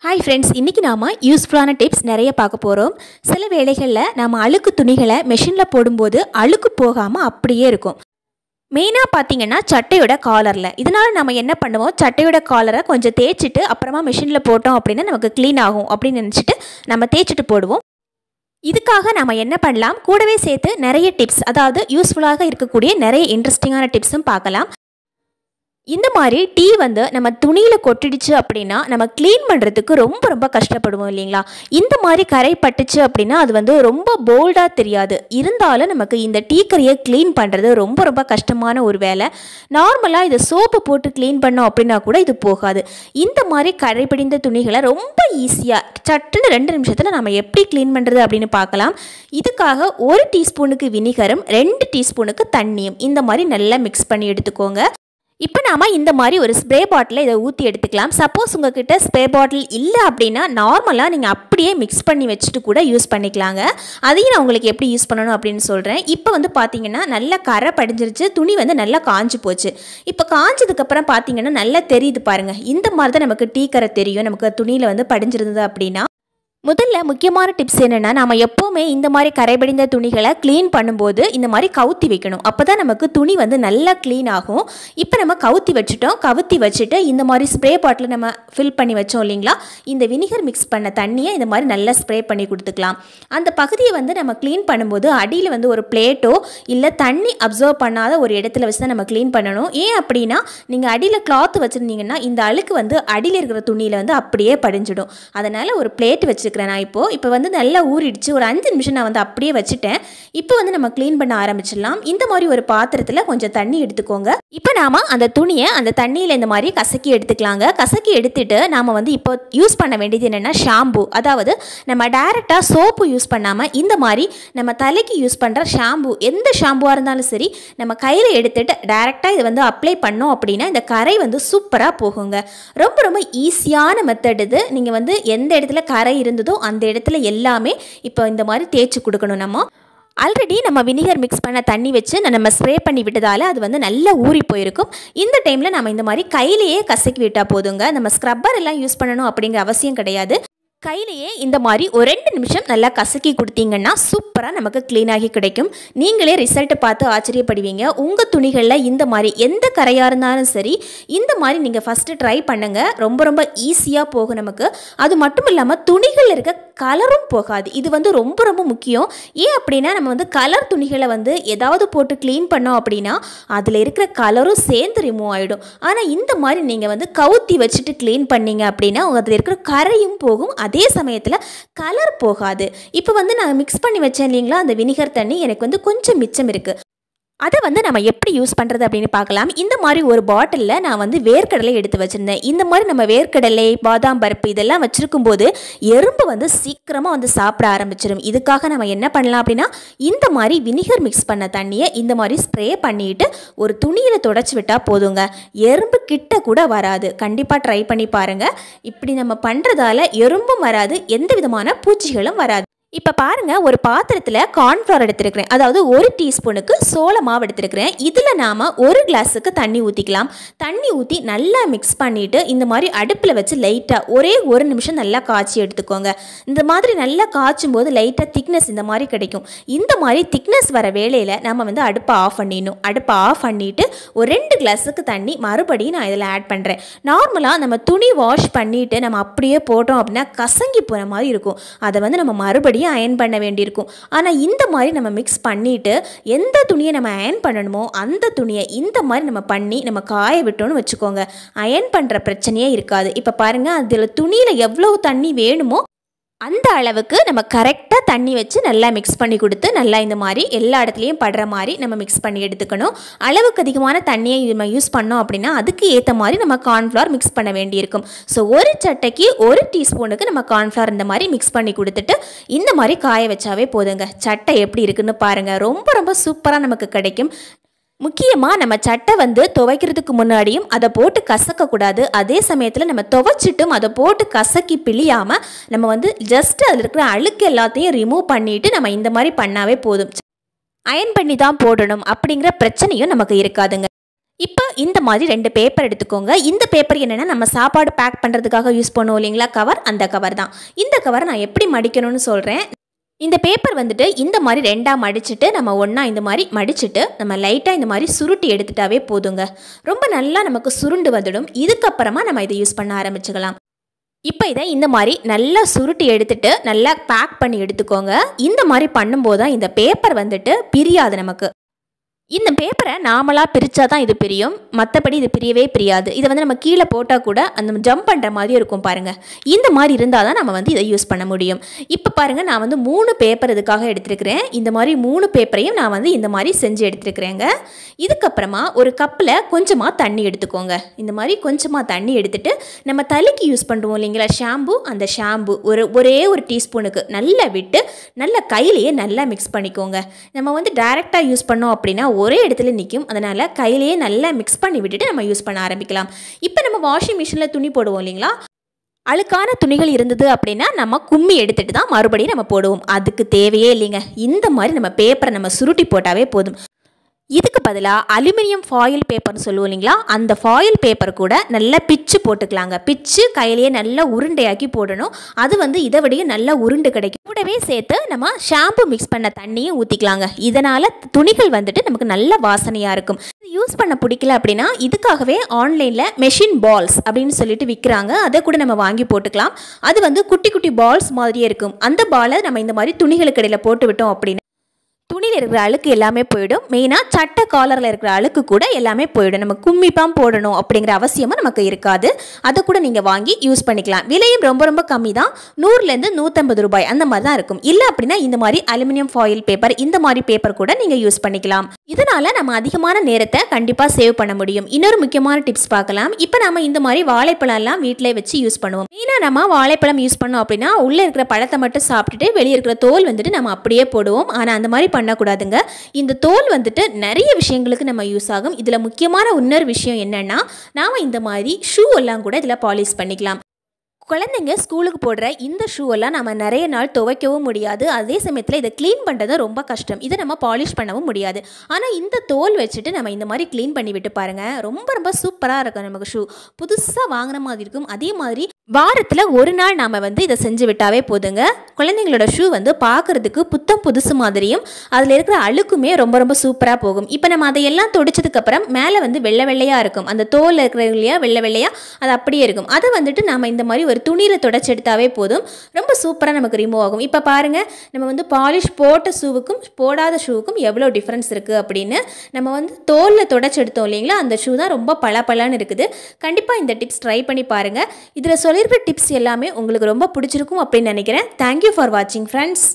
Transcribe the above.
Hi friends, இன்றைக்கி நாம் யூஸ்ஃபுல்லான டிப்ஸ் நிறைய பார்க்க போகிறோம். சில வேளைகளில் நம்ம அழுக்கு துணிகளை மெஷினில் போடும்போது அழுக்கு போகாமல் அப்படியே இருக்கும். மெயினாக பார்த்தீங்கன்னா சட்டையோட காலரில். இதனால் நம்ம என்ன பண்ணுவோம், சட்டையோட காலரை கொஞ்சம் தேய்ச்சிட்டு அப்புறமா மிஷினில் போட்டோம் அப்படின்னா நமக்கு க்ளீன் ஆகும் அப்படின்னு நினச்சிட்டு நம்ம தேய்ச்சிட்டு போடுவோம். இதுக்காக நம்ம என்ன பண்ணலாம், கூடவே சேர்த்து நிறைய டிப்ஸ், அதாவது யூஸ்ஃபுல்லாக இருக்கக்கூடிய நிறைய இன்ட்ரெஸ்டிங்கான டிப்ஸும் பார்க்கலாம். இந்த மாதிரி டீ நம்ம துணியில் கொட்டிடுச்சு அப்படின்னா நம்ம க்ளீன் பண்ணுறதுக்கு ரொம்ப கஷ்டப்படுவோம் இல்லைங்களா. இந்த மாதிரி கரை பட்டுச்சு அப்படின்னா அது ரொம்ப போல்டாக தெரியாது. இருந்தாலும் நமக்கு இந்த டீ கரையை க்ளீன் பண்ணுறது ரொம்ப கஷ்டமான ஒரு வேலை. நார்மலாக இதை சோப்பு போட்டு க்ளீன் பண்ணோம் அப்படின்னா கூட இது போகாது. இந்த மாதிரி கரை படிந்த துணிகளை ரொம்ப ஈஸியாக சட்டுன்னு 2 நிமிஷத்தில் நம்ம எப்படி க்ளீன் பண்ணுறது அப்படின்னு பார்க்கலாம். இதுக்காக 1 டீஸ்பூனுக்கு வினிகரும் 2 டீஸ்பூனுக்கு தண்ணியும் இந்த மாதிரி நல்லா மிக்ஸ் பண்ணி எடுத்துக்கோங்க. இப்போ நாம் இந்த மாதிரி ஒரு ஸ்ப்ரே பாட்டில் இதை ஊற்றி எடுத்துக்கலாம். சப்போஸ் உங்கள்கிட்ட ஸ்ப்ரே பாட்டில் இல்லை அப்படின்னா நார்மலாக நீங்கள் அப்படியே மிக்ஸ் பண்ணி வச்சுட்டு கூட யூஸ் பண்ணிக்கலாங்க. அதையும் நான் உங்களுக்கு எப்படி யூஸ் பண்ணணும் அப்படின்னு சொல்கிறேன். இப்போ பார்த்தீங்கன்னா நல்லா கரை படிஞ்சிருச்சு, துணி நல்லா காஞ்சி போச்சு. இப்போ காஞ்சதுக்கப்புறம் பார்த்தீங்கன்னா நல்லா தெரியுது பாருங்கள். இந்த மாதிரி தான் நமக்கு டீ கரை தெரியும், நமக்கு துணியில் படிஞ்சிருந்தது அப்படின்னா. முதல்ல முக்கியமான டிப்ஸ் என்னென்னா, நம்ம எப்போவுமே இந்த மாதிரி கரைபடிந்த துணிகளை க்ளீன் பண்ணும்போது இந்த மாதிரி கவுத்தி வைக்கணும். அப்போ தான் நமக்கு துணி நல்லா க்ளீன் ஆகும். இப்போ நம்ம கவுத்தி வச்சுட்டோம். கவுத்தி வச்சுட்டு இந்த மாதிரி ஸ்ப்ரே பாட்டில் நம்ம ஃபில் பண்ணி வச்சோம் இல்லைங்களா. இந்த வினிகர் மிக்ஸ் பண்ண தண்ணியை இந்த மாதிரி நல்லா ஸ்ப்ரே பண்ணி கொடுத்துக்கலாம். அந்த பகுதியை நம்ம க்ளீன் பண்ணும்போது அடியில் ஒரு பிளேட்டோ இல்லை தண்ணி அப்சர்வ் பண்ணாத ஒரு இடத்துல வச்சு தான் நம்ம க்ளீன் பண்ணணும். ஏன் அப்படின்னா, நீங்கள் அடியில் கிளாத் வச்சுருந்தீங்கன்னா இந்த அழுக்கு அடியில் இருக்கிற துணியில் அப்படியே படிஞ்சிடும். அதனால் ஒரு பிளேட் வச்சு நான் இப்போ நல்லா ஊறிடுச்சு. ஒரு 5 நிமிஷம் நான் அப்படியே வச்சுட்டேன். இப்போ நம்ம க்ளீன் பண்ண ஆரம்பிச்சிடலாம். இந்த மாதிரி ஒரு பாத்திரத்தில் கொஞ்சம் தண்ணி எடுத்துக்கோங்க. இப்போ நாம அந்த துணியை அந்த தண்ணியில் இந்த மாதிரி கசக்கி எடுத்துக்கலாங்க. கசக்கி எடுத்துட்டு நாம இப்போ யூஸ் பண்ண வேண்டியது என்னென்னா ஷாம்பு. அதாவது நம்ம டைரெக்டாக சோப்பு யூஸ் பண்ணாமல் இந்த மாதிரி நம்ம தலைக்கு யூஸ் பண்ணுற ஷாம்பு, எந்த ஷாம்புவாக இருந்தாலும் சரி, நம்ம கையில் எடுத்துட்டு டைரெக்டாக இதை அப்ளை பண்ணோம் அப்படின்னா இந்த கரை சூப்பராக போகுங்க. ரொம்ப ஈஸியான மெத்தட் இது. நீங்கள் எந்த இடத்துல கரை இருந்ததோ அந்த இடத்துல எல்லாமே இப்போ இந்த மாதிரி தேய்ச்சி கொடுக்கணும். நம்ம ஆல்ரெடி நம்ம வினிகர் மிக்ஸ் பண்ண தண்ணி வச்சு நம்ம ஸ்ப்ரே பண்ணி விட்டதால் அது நல்லா ஊறி போயிருக்கும். இந்த டைமில் நம்ம இந்த மாதிரி கையிலேயே கசக்கி விட்டால் போதுங்க. நம்ம ஸ்க்ரப்பர் எல்லாம் யூஸ் பண்ணணும் அப்படிங்கிற அவசியம் கிடையாது. கையிலேயே இந்த மாதிரி ஒரு 2 நிமிஷம் நல்லா கசக்கி கொடுத்தீங்கன்னா சூப்பராக நமக்கு க்ளீனாகி கிடைக்கும். நீங்களே ரிசல்ட்டை பார்த்து ஆச்சரியப்படுவீங்க. உங்கள் துணிகளில் இந்த மாதிரி எந்த கரையாக இருந்தாலும் சரி, இந்த மாதிரி நீங்கள் ஃபஸ்ட்டு ட்ரை பண்ணுங்கள். ரொம்ப ஈஸியாக போகும் நமக்கு. அது மட்டும் இல்லாமல் துணிகளில் இருக்க கலரும் போகாது. இது ரொம்ப முக்கியம். ஏன் அப்படின்னா, நம்ம கலர் துணிகளை ஏதாவது போட்டு க்ளீன் பண்ணோம் அப்படின்னா அதில் இருக்கிற கலரும் சேர்ந்து ரிமூவ் ஆகிடும். ஆனால் இந்த மாதிரி நீங்கள் கவுத்தி வச்சுட்டு க்ளீன் பண்ணீங்க அப்படின்னா அதில் இருக்கிற கரையும் போகும், அதே சமயத்தில் கலர் போகாது. இப்போ நான் மிக்ஸ் பண்ணி வச்சேன் இல்லைங்களா, அந்த வினிகர் தண்ணி எனக்கு கொஞ்சம் மிச்சம் இருக்குது. அதை நம்ம எப்படி யூஸ் பண்ணுறது அப்படின்னு பார்க்கலாம். இந்த மாதிரி ஒரு பாட்டிலில் நான் வேர்க்கடலை எடுத்து வச்சுருந்தேன். இந்த மாதிரி நம்ம வேர்க்கடலை, பாதாம் பருப்பு இதெல்லாம் வச்சுருக்கும் போது எறும்பு சீக்கிரமாக சாப்பிட ஆரம்பிச்சிடும். இதுக்காக நம்ம என்ன பண்ணலாம் அப்படின்னா, இந்த மாதிரி வினிகர் மிக்ஸ் பண்ண தண்ணியை இந்த மாதிரி ஸ்ப்ரே பண்ணிவிட்டு ஒரு துணியில் தொடச்சி விட்டால் போதுங்க. எறும்பு கிட்ட கூட வராது. கண்டிப்பாக ட்ரை பண்ணி பாருங்கள். இப்படி நம்ம பண்ணுறதால எறும்பும் வராது, எந்த விதமான பூச்சிகளும் வராது. இப்போ பாருங்கள், ஒரு பாத்திரத்தில் கார்ன்ஃப்ளவர் எடுத்துருக்கிறேன். அதாவது 1 டீஸ்பூனுக்கு சோள மாவு எடுத்துருக்கிறேன். இதில் நாம் 1 கிளாஸுக்கு தண்ணி ஊற்றிக்கலாம். தண்ணி ஊற்றி நல்லா மிக்ஸ் பண்ணிவிட்டு இந்த மாதிரி அடுப்பில் வச்சு லைட்டாக ஒரே 1 நிமிஷம் நல்லா காய்ச்சி எடுத்துக்கோங்க. இந்த மாதிரி நல்லா காய்ச்சும் போது லைட்டாக திக்னஸ் இந்த மாதிரி கிடைக்கும். இந்த மாதிரி திக்னஸ் வர வேளையில் நம்ம அடுப்பை ஆஃப் பண்ணிடணும். அடுப்பை ஆஃப் பண்ணிவிட்டு ஒரு 2 கிளாஸுக்கு தண்ணி மறுபடியும் நான் இதில் ஆட் பண்ணுறேன். நார்மலாக நம்ம துணி வாஷ் பண்ணிவிட்டு நம்ம அப்படியே போட்டோம் அப்படின்னா கசங்கி போகிற மாதிரி இருக்கும். அதை நம்ம மறுபடியும் அயன் பண்ண வேண்டியிருக்கும். ஆனால் இந்த மாதிரி நம்ம மிக்ஸ் பண்ணிவிட்டு எந்த துணியை நம்ம அயன் பண்ணணுமோ அந்த துணியை இந்த மாதிரி நம்ம பண்ணி நம்ம காய விட்டோன்னு வச்சுக்கோங்க, அயன் பண்ணுற பிரச்சனையே இருக்காது. இப்போ பாருங்கள், அதில் துணியில் எவ்வளோ தண்ணி வேணுமோ அந்த அளவுக்கு நம்ம கரெக்டாக தண்ணி வச்சு நல்லா மிக்ஸ் பண்ணி கொடுத்து நல்லா இந்த மாதிரி எல்லா இடத்துலையும் படுற மாதிரி நம்ம மிக்ஸ் பண்ணி எடுத்துக்கணும். அளவுக்கு அதிகமான தண்ணியை நம்ம யூஸ் பண்ணோம் அப்படின்னா அதுக்கு ஏற்ற மாதிரி நம்ம கார்ன்ஃப்ளவர் மிக்ஸ் பண்ண வேண்டியிருக்கும். ஸோ ஒரு சட்டைக்கு 1 டீஸ்பூனுக்கு நம்ம கார்ன்ஃப்ளவர் இந்த மாதிரி மிக்ஸ் பண்ணி கொடுத்துட்டு இந்த மாதிரி காய வச்சாவே போதுங்க. சட்டை எப்படி இருக்குன்னு பாருங்கள், ரொம்ப சூப்பராக நமக்கு கிடைக்கும். முக்கியமாக நம்ம சட்டை துவைக்கிறதுக்கு முன்னாடியும் அதை போட்டு கசக்கக்கூடாது. அதே சமயத்தில் நம்ம துவைச்சிட்டும் அதை போட்டு கசக்கி பிழியாமல் நம்ம ஜஸ்ட் அதில் இருக்கிற அழுக்கு எல்லாத்தையும் ரிமூவ் பண்ணிவிட்டு நம்ம இந்த மாதிரி பண்ணாவே போதும். அயன் பண்ணி தான் போடணும் அப்படிங்கிற பிரச்சனையும் நமக்கு இருக்காதுங்க. இப்போ இந்த மாதிரி 2 பேப்பர் எடுத்துக்கோங்க. இந்த பேப்பர் என்னென்னா நம்ம சாப்பாடு பேக் பண்ணுறதுக்காக யூஸ் பண்ணுவோம் இல்லைங்களா கவர், அந்த கவர் தான். இந்த கவர் நான் எப்படி மடிக்கணும்னு சொல்கிறேன். இந்த பேப்பர் வந்துட்டு இந்த மாதிரி 2ஆக மடிச்சுட்டு நம்ம ஒன்றா இந்த மாதிரி மடிச்சுட்டு நம்ம லைட்டாக இந்த மாதிரி சுருட்டி எடுத்துட்டாவே போதுங்க. ரொம்ப நல்லா நமக்கு சுருண்டு வந்துடும். இதுக்கப்புறமா நம்ம இதை யூஸ் பண்ண ஆரம்பிச்சுக்கலாம். இப்போ இதை இந்த மாதிரி நல்லா சுருட்டி எடுத்துட்டு நல்லா பேக் பண்ணி எடுத்துக்கோங்க. இந்த மாதிரி பண்ணும்போது தான் இந்த பேப்பர் வந்துட்டு பிரியாது நமக்கு. இந்த பேப்பரை நாமளாக பிரித்தா தான் இது பிரியும், மற்றபடி இது பிரியவே பிரியாது. இதை வந்து நம்ம கீழே போட்டால் கூட அந்த ஜம்ப் பண்ணுற மாதிரி இருக்கும் பாருங்கள். இந்த மாதிரி இருந்தால் தான் நம்ம வந்து இதை யூஸ் பண்ண முடியும். இப்போ பாருங்கள், நான் வந்து 3 பேப்பர் இதுக்காக எடுத்துருக்கிறேன். இந்த மாதிரி 3 பேப்பரையும் நான் வந்து இந்த மாதிரி செஞ்சு எடுத்துருக்கிறேங்க. இதுக்கப்புறமா ஒரு கப்பில் கொஞ்சமாக தண்ணி எடுத்துக்கோங்க. இந்த மாதிரி கொஞ்சமாக தண்ணி எடுத்துகிட்டு நம்ம தலைக்கு யூஸ் பண்ணுவோம் இல்லைங்களா ஷாம்பு, அந்த ஷாம்பு ஒரே ஒரு டீஸ்பூனுக்கு நல்லா விட்டு நல்லா கையிலேயே நல்லா மிக்ஸ் பண்ணிக்கோங்க. நம்ம வந்து டைரெக்டாக யூஸ் பண்ணோம் அப்படின்னா ஒரே இடத்துல நிற்கும். அதனால் கையிலேயே நல்லா மிக்ஸ் பண்ணி விட்டுட்டு நம்ம யூஸ் பண்ண ஆரம்பிக்கலாம். இப்போ நம்ம வாஷிங் மிஷினில் துணி போடுவோம் இல்லைங்களா, அழுக்கான துணிகள் இருந்தது அப்படின்னா நம்ம கும்மி எடுத்துகிட்டு தான் மறுபடியும் நம்ம போடுவோம். அதுக்கு தேவையே இல்லைங்க. இந்த மாதிரி நம்ம பேப்பரை நம்ம சுருட்டி போட்டாவே போதும். இதுக்கு பதிலாக அலுமினியம் ஃபாயில் பேப்பர்னு சொல்லுவோம் இல்லைங்களா, அந்த ஃபாயில் பேப்பர் கூட நல்லா பிச்சு போட்டுக்கலாங்க. பிச்சு கையிலேயே நல்லா உருண்டையாக்கி போடணும். அது வந்து இதை விடையும் நல்லா உருண்டு கிடைக்கும். கூடவே சேர்த்து நம்ம ஷாம்பு மிக்ஸ் பண்ண தண்ணியும் ஊற்றிக்கலாங்க. இதனால் துணிகள் வந்துட்டு நமக்கு நல்ல வாசனையாக இருக்கும். யூஸ் பண்ண பிடிக்கல அப்படின்னா இதுக்காகவே ஆன்லைனில் மெஷின் பால்ஸ் அப்படின்னு சொல்லிட்டு விற்கிறாங்க. அதை கூட நம்ம வாங்கி போட்டுக்கலாம். அது வந்து குட்டி குட்டி பால்ஸ் மாதிரியே இருக்கும். அந்த பாலை நம்ம இந்த மாதிரி துணிகளுக்கு இடையில் போட்டு விட்டோம் அப்படின்னா துணியில் இருக்கிற அழுக்கு எல்லாமே போயிடும். மெயினாக சட்டை காலரில் இருக்கிற அழுக்கு கூட எல்லாமே போயிடும். நம்ம கும்மிப்பாம் போடணும் அப்படிங்கிற அவசியமும் நமக்கு இருக்காது. அதை கூட நீங்கள் வாங்கி யூஸ் பண்ணிக்கலாம். விலையும் ரொம்ப ரொம்ப கம்மி தான். 100லேருந்து 150 ரூபாய் அந்த மாதிரி தான் இருக்கும். இல்லை அப்படின்னா இந்த மாதிரி அலுமினியம் ஃபாயில் பேப்பர், இந்த மாதிரி பேப்பர் கூட நீங்கள் யூஸ் பண்ணிக்கலாம். இதனால் நம்ம அதிகமான நேரத்தை கண்டிப்பாக சேவ் பண்ண முடியும். இன்னொரு முக்கியமான டிப்ஸ் பார்க்கலாம். இப்போ நம்ம இந்த மாதிரி வாழைப்பழம்லாம் வீட்டிலே வச்சு யூஸ் பண்ணுவோம். மெயினாக நம்ம வாழைப்பழம் யூஸ் பண்ணோம் அப்படின்னா உள்ளே இருக்கிற பழத்தை மட்டும் சாப்பிட்டுட்டு வெளியே இருக்கிற தோல் வந்துட்டு நம்ம அப்படியே போடுவோம். ஆனால் அந்த மாதிரி பண்ணக்கூடாதுங்க. இந்த தோல் வந்துட்டு நிறைய விஷயங்களுக்கு நம்ம யூஸ் ஆகும். இதில் முக்கியமான இன்னொரு விஷயம் என்னென்னா, நாம் இந்த மாதிரி ஷூ எல்லாம் கூட இதில் பாலிஷ் பண்ணிக்கலாம். குழந்தைங்க ஸ்கூலுக்கு போடுற இந்த ஷூவெல்லாம் நம்ம நிறைய நாள் துவைக்கவும் முடியாது. அதே சமயத்தில் இதை க்ளீன் பண்ணுறது ரொம்ப கஷ்டம். இதை நம்ம பாலிஷ் பண்ணவும் முடியாது. ஆனால் இந்த தோல் வச்சுட்டு நம்ம இந்த மாதிரி க்ளீன் பண்ணி விட்டு பாருங்கள், ரொம்ப ரொம்ப சூப்பராக இருக்கும். நமக்கு ஷூ புதுசாக வாங்கின மாதிரி இருக்கும். அதே மாதிரி வாரத்தில் ஒரு நாள் நாம் வந்து இதை செஞ்சு விட்டாவே போதுங்க. குழந்தைங்களோட ஷூ வந்து பார்க்குறதுக்கு புத்தம் புதுசு மாதிரியும் அதில் இருக்கிற அழுக்குமே ரொம்ப ரொம்ப சூப்பராக போகும். இப்போ நம்ம அதையெல்லாம் துடைச்சதுக்கப்புறம் மேலே வந்து வெள்ளை வெள்ளையாக இருக்கும். அந்த தோல் இருக்கிற இல்லையா வெள்ளை வெள்ளையாக அது அப்படியே இருக்கும். அதை வந்துட்டு நம்ம இந்த மாதிரி ஒரு துணியில் துடைச்சி எடுத்தாவே போதும். ரொம்ப சூப்பராக நமக்கு ரிமூவ் ஆகும். இப்போ பாருங்கள், நம்ம வந்து பாலிஷ் போட்ட ஷூவுக்கும் போடாத ஷூவுக்கும் எவ்வளோ டிஃப்ரென்ஸ் இருக்குது அப்படின்னு. நம்ம வந்து தோலில் துடைச்சி எடுத்தோம் இல்லைங்களா, அந்த ஷூ தான் ரொம்ப பளபளன்னு இருக்குது. கண்டிப்பாக இந்த டிப்ஸ் ட்ரை பண்ணி பாருங்கள். இதில் சொல்லியிருக்கிற டிப்ஸ் எல்லாமே உங்களுக்கு ரொம்ப பிடிச்சிருக்கும் அப்படின்னு நினைக்கிறேன். தேங்க்யூ ஃபார் வாட்சிங் ஃப்ரெண்ட்ஸ்.